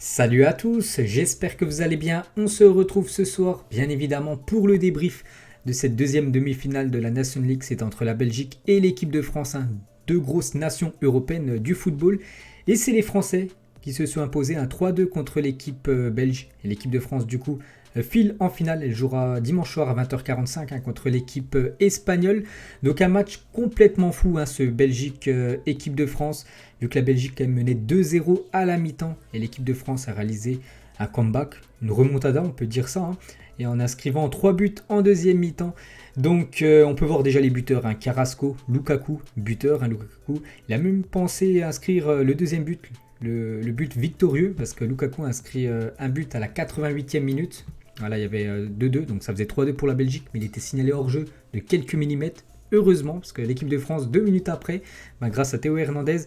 Salut à tous, j'espère que vous allez bien. On se retrouve ce soir, bien évidemment, pour le débrief de cette deuxième demi-finale de la Nation League. C'est entre la Belgique et l'équipe de France, deux grosses nations européennes du football. Et c'est les Français qui se sont imposés un 3-2 contre l'équipe belge. Et l'équipe de France, du coup, file en finale. Elle jouera dimanche soir à 20h45 contre l'équipe espagnole. Donc un match complètement fou, ce Belgique-équipe de France. Vu que la Belgique a mené 2-0 à la mi-temps et l'équipe de France a réalisé un comeback, une remontada, on peut dire ça, et en inscrivant 3 buts en deuxième mi-temps. Donc on peut voir déjà les buteurs, Carrasco, Lukaku, buteur, Lukaku. Il a même pensé inscrire le deuxième but, le but victorieux, parce que Lukaku a inscrit un but à la 88e minute. Voilà, il y avait 2-2, donc ça faisait 3-2 pour la Belgique, mais il était signalé hors jeu de quelques millimètres. Heureusement, parce que l'équipe de France, 2 minutes après, grâce à Théo Hernandez,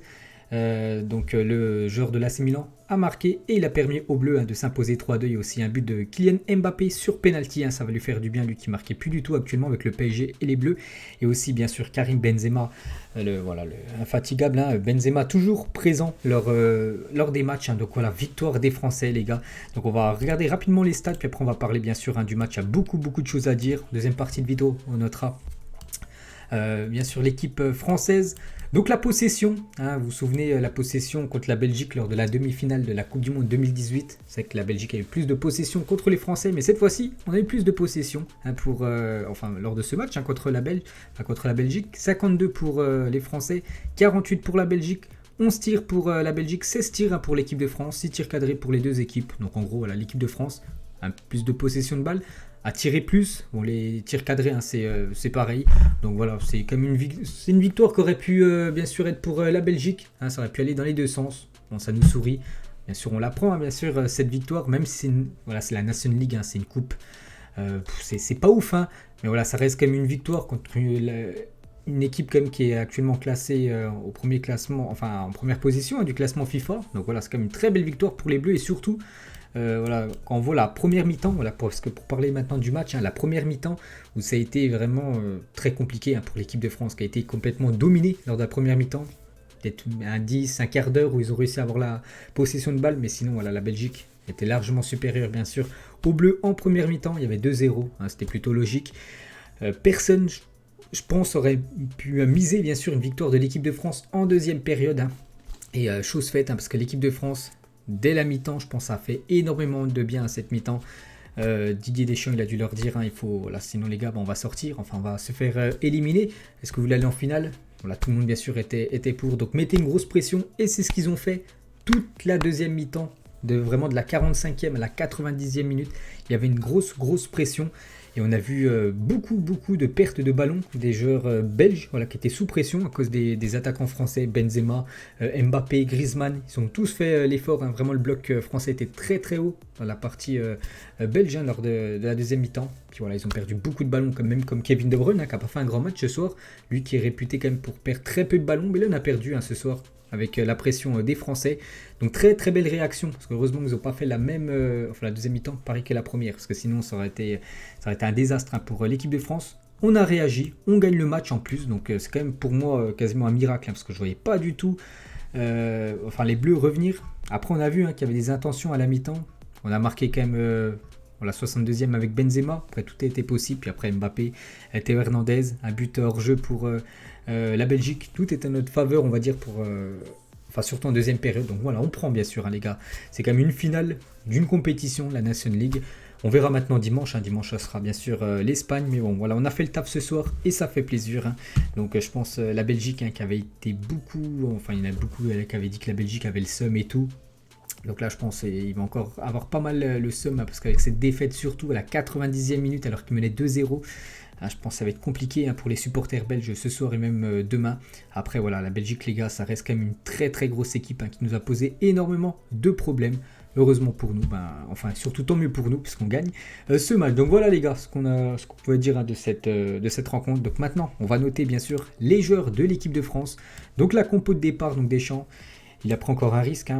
le joueur de l'AC Milan a marqué et il a permis aux Bleus de s'imposer 3-2. Il y a aussi un but de Kylian Mbappé sur penalty, ça va lui faire du bien, lui qui marquait plus du tout actuellement avec le PSG et les Bleus. Et aussi bien sûr Karim Benzema, infatigable, Benzema toujours présent lors des matchs. Donc voilà, victoire des Français les gars. Donc on va regarder rapidement les stats, puis après on va parler bien sûr du match. Il y a beaucoup de choses à dire. Deuxième partie de vidéo, on notera bien sûr l'équipe française. Donc la possession, vous vous souvenez la possession contre la Belgique lors de la demi-finale de la Coupe du Monde 2018. C'est que la Belgique a eu plus de possession contre les Français, mais cette fois-ci, on a eu plus de possession lors de ce match contre la Belgique. 52 pour les Français, 48 pour la Belgique. 11 tirs pour la Belgique, 16 tirs pour l'équipe de France, 6 tirs cadrés pour les deux équipes. Donc en gros, voilà, l'équipe de France a plus de possession de balles, a tiré plus. Bon, les tirs cadrés, c'est pareil. Donc voilà, c'est comme une victoire qui aurait pu bien sûr être pour la Belgique. Ça aurait pu aller dans les deux sens. Bon, ça nous sourit. Bien sûr, on la prend, bien sûr, cette victoire, même si c'est la Nation League, c'est une coupe. C'est pas ouf, mais voilà, ça reste quand même une victoire contre une équipe quand même qui est actuellement classée au premier classement, en première position du classement FIFA. Donc voilà, c'est quand même une très belle victoire pour les Bleus et surtout. Quand on voit la première mi-temps, parce que pour parler maintenant du match, la première mi-temps où ça a été vraiment très compliqué pour l'équipe de France qui a été complètement dominée lors de la première mi-temps. Peut-être un 10, un quart d'heure où ils ont réussi à avoir la possession de balle, mais sinon voilà, la Belgique était largement supérieure bien sûr aux Bleus en première mi-temps. Il y avait 2-0, c'était plutôt logique. Personne, je pense, aurait pu miser bien sûr une victoire de l'équipe de France en deuxième période. Et chose faite, parce que l'équipe de France, dès la mi-temps, je pense, ça a fait énormément de bien à cette mi-temps. Didier Deschamps, il a dû leur dire, sinon les gars, on va sortir, on va se faire éliminer. Est-ce que vous voulez aller en finale? Voilà, tout le monde bien sûr était pour, donc mettez une grosse pression et c'est ce qu'ils ont fait toute la deuxième mi-temps, de la 45e à la 90e minute. Il y avait une grosse pression. Et on a vu beaucoup de pertes de ballon des joueurs belges qui étaient sous pression à cause des attaquants français, Benzema, Mbappé, Griezmann. Ils ont tous fait l'effort. Vraiment, le bloc français était très haut dans la partie belge lors de la deuxième mi-temps. Puis voilà, ils ont perdu beaucoup de ballons, même comme Kevin De Bruyne, qui n'a pas fait un grand match ce soir. Lui qui est réputé quand même pour perdre très peu de ballons, mais là on a perdu ce soir avec la pression des Français. Donc très belle réaction, parce que heureusement ils n'ont pas fait la même, la deuxième mi-temps, pareil que la première, parce que sinon ça aurait été un désastre pour l'équipe de France. On a réagi, on gagne le match en plus, donc c'est quand même pour moi quasiment un miracle, parce que je ne voyais pas du tout les Bleus revenir. Après on a vu qu'il y avait des intentions à la mi-temps, on a marqué quand même la 62e avec Benzema, après tout a été possible, puis après Mbappé, Théo Hernandez, un but hors jeu pour la Belgique, tout est à notre faveur on va dire pour... surtout en deuxième période, donc voilà, on prend bien sûr les gars, c'est quand même une finale d'une compétition, la Nation League. On verra maintenant dimanche, dimanche ça sera bien sûr l'Espagne, mais bon voilà, on a fait le taf ce soir et ça fait plaisir. Donc je pense la Belgique qui avait été beaucoup, il y en a beaucoup qui avaient dit que la Belgique avait le seum et tout. Donc là je pense qu'il va encore avoir pas mal le seum parce qu'avec cette défaite surtout à la 90e minute alors qu'il menait 2-0, je pense que ça va être compliqué pour les supporters belges ce soir et même demain. Après voilà, la Belgique les gars, ça reste quand même une très grosse équipe qui nous a posé énormément de problèmes. Heureusement pour nous, surtout tant mieux pour nous puisqu'on gagne ce match. Donc voilà les gars, ce qu'on pouvait dire de cette rencontre. Donc maintenant, on va noter bien sûr les joueurs de l'équipe de France. Donc la compo de départ, donc Deschamps, il a pris encore un risque.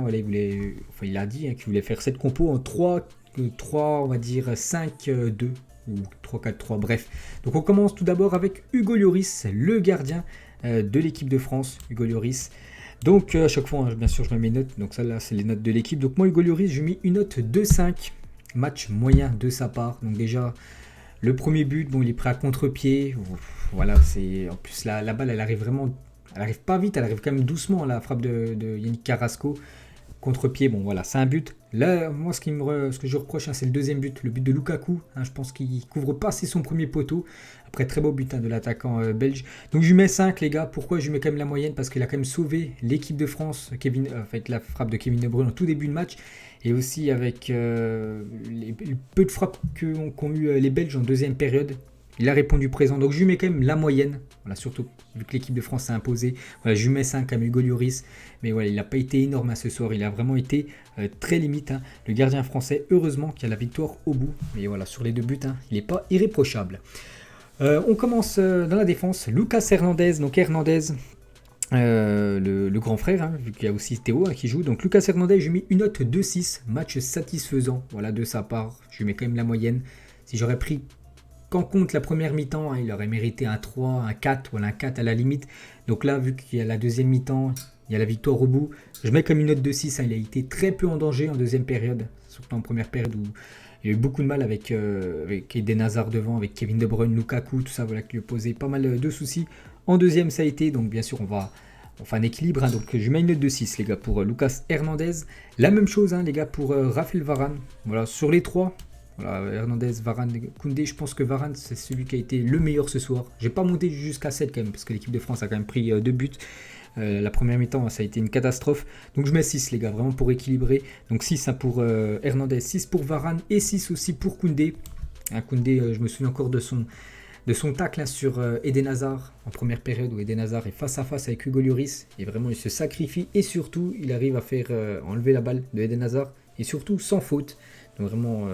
Il a dit qu'il voulait faire cette compo en 3, on va dire 5-2 ou 3-4-3, bref. Donc on commence tout d'abord avec Hugo Lloris, le gardien de l'équipe de France. Hugo Lloris, Donc à chaque fois, hein, bien sûr, je mets mes notes. Donc ça là, c'est les notes de l'équipe. Donc moi, Hugo Lloris, je mets une note 2,5. Match moyen de sa part. Donc déjà, le premier but, bon, il est prêt à contre-pied. Voilà, c'est en plus la balle, elle arrive vraiment, elle arrive pas vite, elle arrive quand même doucement. La frappe de Yannick Carrasco. Contre-pied, bon voilà, c'est un but. Là, moi, ce que je reproche, hein, c'est le deuxième but, le but de Lukaku. Hein, je pense qu'il couvre pas assez son premier poteau. Après, très beau but, hein, de l'attaquant belge. Donc, je lui mets 5, les gars. Pourquoi je lui mets quand même la moyenne? Parce qu'il a quand même sauvé l'équipe de France, avec la frappe de Kevin De Bruyne en tout début de match. Et aussi avec les peu de frappes qu'ont eu les Belges en deuxième période. Il a répondu présent. Donc, je lui mets quand même la moyenne. Voilà, surtout vu que l'équipe de France s'est imposée. Voilà, je lui mets 5 à Hugo Lloris. Mais voilà, il n'a pas été énorme, hein, ce soir. Il a vraiment été très limite, hein. Le gardien français, heureusement, qui a la victoire au bout. Mais voilà, sur les deux buts, hein, il n'est pas irréprochable. On commence dans la défense. Lucas Hernandez. Donc Hernandez, le grand frère, hein, vu qu'il y a aussi Théo, hein, qui joue. Donc Lucas Hernandez, je lui mets une note 2,6. Match satisfaisant, voilà, de sa part. Je lui mets quand même la moyenne. Si j'aurais pris qu'en compte la première mi-temps, hein, il aurait mérité un 3, un 4, voilà, un 4 à la limite. Donc là, vu qu'il y a la deuxième mi-temps, il y a la victoire au bout, je mets comme une note de 6. Hein, il a été très peu en danger en deuxième période, surtout en première période où il y a eu beaucoup de mal avec Eden Hazard devant, avec Kevin De Bruyne, Lukaku, tout ça, voilà, qui lui posait pas mal de soucis. En deuxième, ça a été, donc bien sûr, on fait un équilibre, hein, donc je mets une note de 6, les gars, pour Lucas Hernandez. La même chose, hein, les gars, pour Raphaël Varane. Voilà, sur les trois. Voilà, Hernandez, Varane, Koundé, je pense que Varane, c'est celui qui a été le meilleur ce soir. J'ai pas monté jusqu'à 7 quand même, parce que l'équipe de France a quand même pris 2 buts. La première mi-temps, ça a été une catastrophe. Donc je mets 6, les gars, vraiment pour équilibrer. Donc 6, hein, pour Hernandez, 6 pour Varane et 6 aussi pour Koundé. Hein, Koundé, je me souviens encore de son tacle, hein, sur Eden Hazard en première période, où Eden Hazard est face à face avec Hugo Lloris. Et vraiment, il se sacrifie et surtout, il arrive à faire enlever la balle de Eden Hazard. Et surtout, sans faute. Donc vraiment,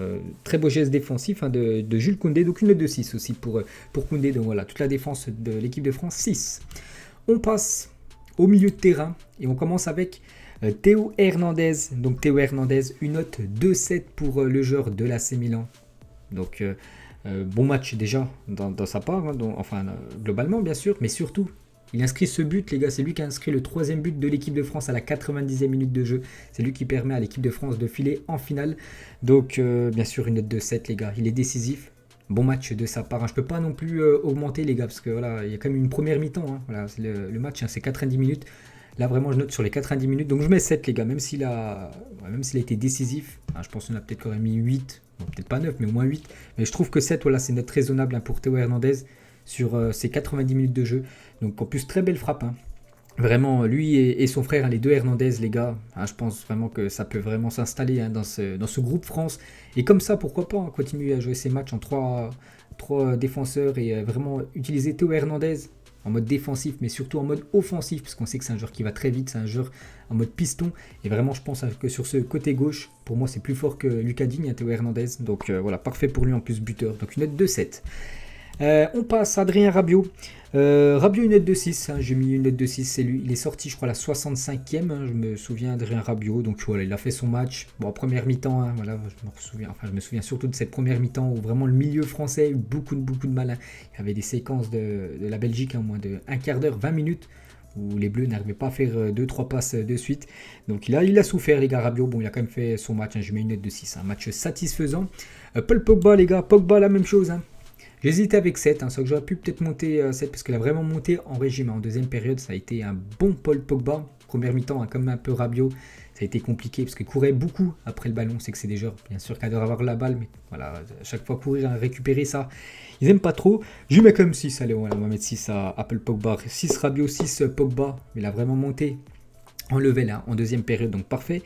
très beau geste défensif, hein, de Jules Koundé. Donc une note de 6 aussi pour Koundé. Donc voilà, toute la défense de l'équipe de France, 6. On passe au milieu de terrain et on commence avec Théo Hernandez. Donc Théo Hernandez, une note 2,7 pour le joueur de l'AC Milan. Donc bon match déjà dans sa part, hein, globalement bien sûr, mais surtout il inscrit ce but, les gars. C'est lui qui a inscrit le 3e but de l'équipe de France à la 90e minute de jeu. C'est lui qui permet à l'équipe de France de filer en finale. Donc bien sûr une note de 7, les gars. Il est décisif. Bon match de sa part, hein. Je ne peux pas non plus augmenter, les gars, parce que voilà, il y a quand même une première mi-temps, hein. Voilà, c'est le match, hein, c'est 90 minutes. Là vraiment je note sur les 90 minutes. Donc je mets 7, les gars, même s'il a été décisif. Hein, je pense qu'on a peut-être quand même mis 8. Bon, peut-être pas 9, mais au moins 8. Mais je trouve que 7, voilà, c'est une note raisonnable, hein, pour Théo Hernandez sur ces 90 minutes de jeu. Donc en plus, très belle frappe, hein. Vraiment, lui et son frère, hein, les deux Hernandez, les gars, hein, je pense vraiment que ça peut vraiment s'installer, hein, dans ce groupe France. Et comme ça, pourquoi pas, hein, continuer à jouer ces matchs en 3 défenseurs et vraiment utiliser Théo Hernandez en mode défensif, mais surtout en mode offensif, parce qu'on sait que c'est un joueur qui va très vite, c'est un joueur en mode piston. Et vraiment, je pense que sur ce côté gauche, pour moi, c'est plus fort que Lucas Digne, hein, Théo Hernandez. Donc voilà, parfait pour lui, en plus buteur. Donc une note de 7. On passe à Adrien Rabiot. Rabiot, une note de 6, hein, j'ai mis une note de 6, c'est lui. Il est sorti, je crois, à la 65e, hein, je me souviens, Adrien Rabiot. Donc voilà, il a fait son match. Bon, première mi-temps, hein, voilà, je me souviens surtout de cette première mi-temps où vraiment le milieu français a eu beaucoup de mal, hein. Il y avait des séquences de la Belgique, hein, moins de un quart d'heure, 20 minutes, où les Bleus n'arrivaient pas à faire 2-3 passes de suite. Donc il a souffert, les gars. Rabiot, bon, il a quand même fait son match, hein, je mets une note de 6, un match satisfaisant. Paul Pogba, les gars, Pogba, la même chose, hein. J'hésitais avec 7, hein, sauf que j'aurais pu peut-être monter 7 parce qu'il a vraiment monté en régime. En deuxième période, ça a été un bon Paul Pogba. Première mi-temps, hein, comme un peu Rabiot, ça a été compliqué parce qu'il courait beaucoup après le ballon. C'est que c'est des joueurs, bien sûr, qui adorent avoir la balle, mais voilà, à chaque fois courir, hein, récupérer ça, ils n'aiment pas trop. Je lui mets quand même 6, allez, voilà, on va mettre 6 à Paul Pogba. 6 Rabiot, 6 Pogba, mais il a vraiment monté en level, hein, en deuxième période, donc parfait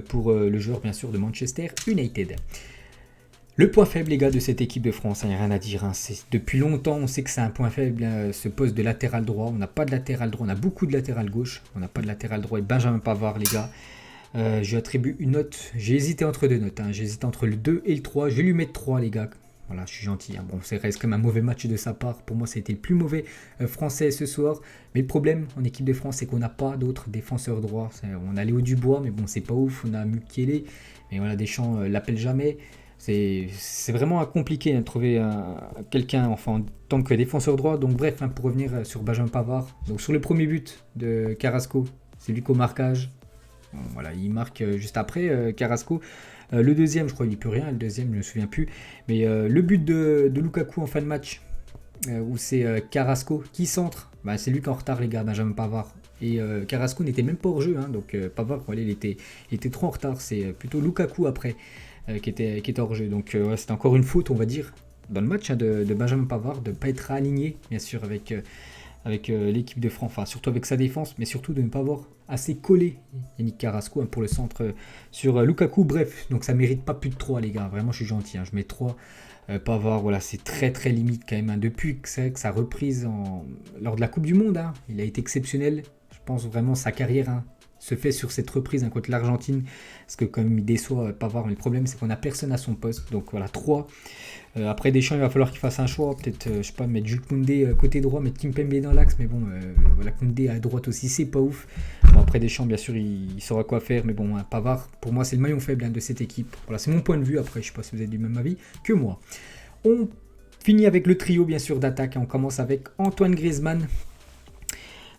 pour le joueur, bien sûr, de Manchester United. Le point faible, les gars, de cette équipe de France, il n'y a rien à dire, hein. Depuis longtemps, on sait que c'est un point faible, hein, ce poste de latéral droit. On n'a pas de latéral droit, on a beaucoup de latéral gauche. On n'a pas de latéral droit. Et Benjamin Pavard, les gars, je lui attribue une note. J'ai hésité entre deux notes, hein. J'ai hésité entre le 2 et le 3. Je vais lui mettre 3, les gars. Voilà, je suis gentil, hein. Bon, ça reste quand même un mauvais match de sa part. Pour moi, ça a été le plus mauvais français ce soir. Mais le problème en équipe de France, c'est qu'on n'a pas d'autres défenseurs droits. On a Léo Dubois, mais bon, c'est pas ouf. On a Mukiele, mais voilà, Deschamps l'appelle jamais. C'est vraiment compliqué, hein, de trouver quelqu'un, enfin, en tant que défenseur droit. Donc bref, hein, pour revenir sur Benjamin Pavard, donc sur le premier but de Carrasco, C'est lui qu'au marquage. Bon, voilà, il marque juste après Carrasco. Le deuxième, je crois qu'il n'y peut rien. Le deuxième, je ne me souviens plus. Mais le but de Lukaku en fin de match, où c'est Carrasco qui centre. Bah, c'est lui qui est en retard, les gars, Benjamin Pavard. Et Carrasco n'était même pas hors jeu, hein, donc Pavard, voilà, il était trop en retard. C'est plutôt Lukaku après qui était hors jeu. Donc ouais, c'était encore une faute, on va dire, dans le match hein, de Benjamin Pavard, de ne pas être aligné, bien sûr, avec l'équipe de France, enfin surtout avec sa défense, mais surtout de ne pas avoir assez collé Yannick Carrasco hein, pour le centre sur Lukaku. Bref, donc ça mérite pas plus de 3 les gars, vraiment je suis gentil, hein, je mets 3. Pavard, voilà, c'est très très limite quand même. Hein. Depuis que sa reprise lors de la Coupe du Monde, hein, il a été exceptionnel. Je pense vraiment sa carrière hein, se fait sur cette reprise hein, contre l'Argentine. Parce que comme il déçoit Pavard, mais le problème c'est qu'on n'a personne à son poste. Donc voilà, 3. Après Deschamps, il va falloir qu'il fasse un choix. Peut-être, je sais pas, mettre Jules Koundé côté droit, mettre Kimpembe dans l'axe. Mais bon, voilà, Koundé à droite aussi, c'est pas ouf. Bon, après Deschamps, bien sûr, il saura quoi faire. Mais bon, hein, Pavard, pour moi, c'est le maillon faible hein, de cette équipe. Voilà, c'est mon point de vue. Après, je sais pas si vous êtes du même avis que moi. On finit avec le trio, bien sûr, d'attaque. On commence avec Antoine Griezmann.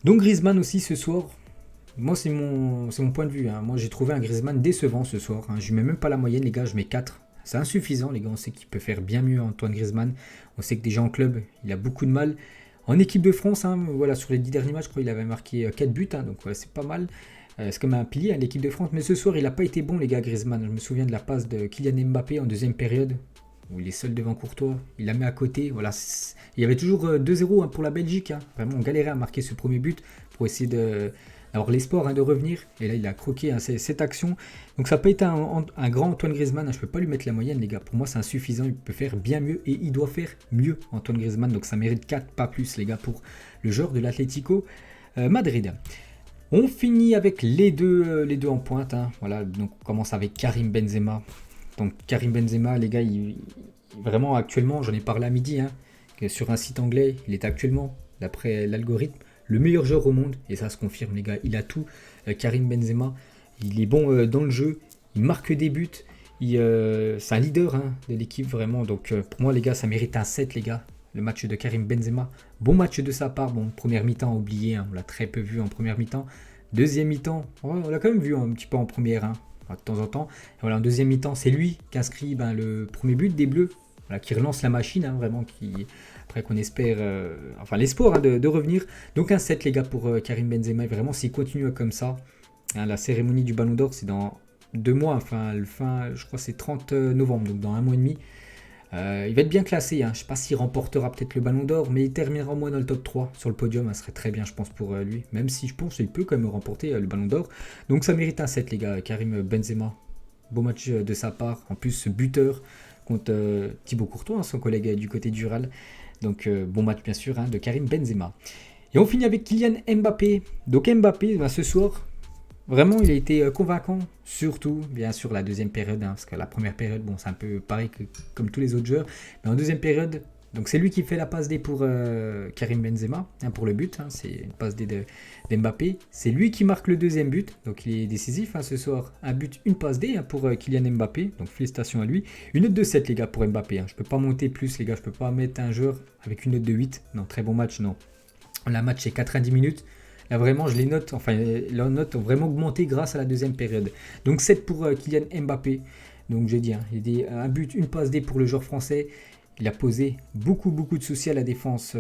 Donc Griezmann aussi ce soir. Moi, c'est mon point de vue. Hein. Moi, j'ai trouvé un Griezmann décevant ce soir. Hein. Je ne mets même pas la moyenne, les gars. Je mets 4. C'est insuffisant, les gars. On sait qu'il peut faire bien mieux, Antoine Griezmann. On sait que déjà en club, il a beaucoup de mal. En équipe de France, hein, voilà, sur les 10 derniers matchs, je crois qu'il avait marqué 4 buts. Hein, donc, voilà, c'est pas mal. C'est comme un pilier, hein, l'équipe de France. Mais ce soir, il n'a pas été bon, les gars, Griezmann. Je me souviens de la passe de Kylian Mbappé en deuxième période, où il est seul devant Courtois. Il la met à côté. Voilà, il y avait toujours 2-0 hein, pour la Belgique. Hein. Vraiment, on galérait à marquer ce premier but pour essayer d'avoir l'espoir hein, de revenir. Et là, il a croqué hein, cette action. Donc, ça n'a pas été un grand Antoine Griezmann. Hein. Je ne peux pas lui mettre la moyenne, les gars. Pour moi, c'est insuffisant. Il peut faire bien mieux et il doit faire mieux, Antoine Griezmann. Donc, ça mérite 4, pas plus, les gars, pour le joueur de l'Atlético Madrid. On finit avec les deux en pointe. Hein. Voilà, donc on commence avec Karim Benzema. Donc Karim Benzema, les gars, vraiment actuellement, j'en ai parlé à midi, hein, que sur un site anglais, il est actuellement, d'après l'algorithme, le meilleur joueur au monde. Et ça se confirme, les gars, il a tout. Karim Benzema, il est bon dans le jeu, il marque des buts, c'est un leader hein, de l'équipe, vraiment. Donc pour moi, les gars, ça mérite un 7, les gars. Le match de Karim Benzema, bon match de sa part. Bon, première mi-temps oublié, hein, on l'a très peu vu en première mi-temps. Deuxième mi-temps, on l'a quand même vu un petit peu en première, hein, de temps en temps. Et voilà, en deuxième mi-temps, c'est lui qui inscrit le premier but des Bleus, voilà, qui relance la machine, hein, vraiment, après qu'on espère, enfin l'espoir hein, de revenir. Donc un 7 les gars pour Karim Benzema, et vraiment s'il continue comme ça, hein, la cérémonie du Ballon d'Or c'est dans 2 mois, enfin je crois c'est 30 novembre, donc dans 1 mois et demi. Il va être bien classé, hein. Je ne sais pas s'il remportera peut-être le Ballon d'Or, mais il terminera au moins dans le top 3 sur le podium, ça serait très bien je pense pour lui, même si je pense qu'il peut quand même remporter le Ballon d'Or. Donc ça mérite un 7 les gars, Karim Benzema, beau match de sa part, en plus ce buteur contre Thibaut Courtois, hein, son collègue du côté du Real. Donc bon match bien sûr hein, de Karim Benzema. Et on finit avec Kylian Mbappé. Donc Mbappé, ben, ce soir, vraiment il a été convaincant, surtout bien sûr la deuxième période, hein, parce que la première période, bon c'est un peu pareil que comme tous les autres joueurs, mais en deuxième période, donc c'est lui qui fait la passe D pour Karim Benzema, hein, pour le but, hein, c'est une passe D d'Mbappé, c'est lui qui marque le deuxième but, donc il est décisif hein, ce soir, un but, une passe D hein, pour Kylian Mbappé, donc félicitations à lui, une note de 7 les gars pour Mbappé, hein. Je ne peux pas monter plus les gars, je ne peux pas mettre un joueur avec une note de 8, non très bon match, non, la match c'est 90 minutes, là vraiment je les note, enfin leurs notes ont vraiment augmenté grâce à la deuxième période, donc 7 pour Kylian Mbappé, donc j'ai dit, hein, il y a un but, une passe D pour le joueur français. Il a posé beaucoup de soucis à la défense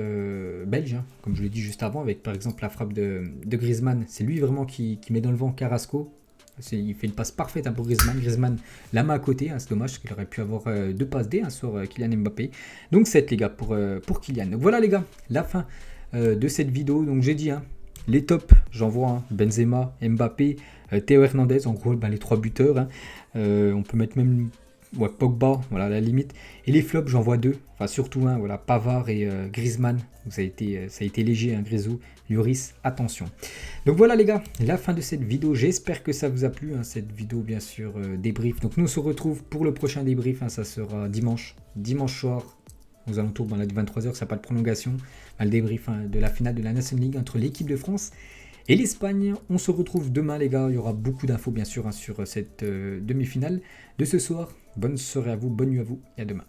belge, hein, comme je l'ai dit juste avant, avec par exemple la frappe de Griezmann. C'est lui vraiment qui met dans le vent Carrasco. Il fait une passe parfaite hein, pour Griezmann. Griezmann la main à côté, hein, c'est dommage qu'il aurait pu avoir 2 passes D hein, sur Kylian Mbappé. Donc 7 les gars pour Kylian. Donc voilà les gars, la fin de cette vidéo. Donc j'ai dit, hein, les tops, j'en vois hein, Benzema, Mbappé, Théo Hernandez, en gros ben, les 3 buteurs. Hein. On peut mettre même... Ouais, Pogba, voilà à la limite. Et les flops, j'en vois 2. Enfin, surtout un, voilà, Pavard et Griezmann. Donc, ça a été léger, hein, Grisou. Lloris, attention. Donc voilà les gars, la fin de cette vidéo. J'espère que ça vous a plu, hein, cette vidéo bien sûr débrief. Donc nous on se retrouve pour le prochain débrief. Hein, ça sera dimanche soir, aux alentours de 23h, ça n'a pas de prolongation. Le débrief hein, de la finale de la National League entre l'équipe de France et l'Espagne. On se retrouve demain les gars, il y aura beaucoup d'infos bien sûr hein, sur cette demi-finale de ce soir. Bonne soirée à vous, bonne nuit à vous et à demain.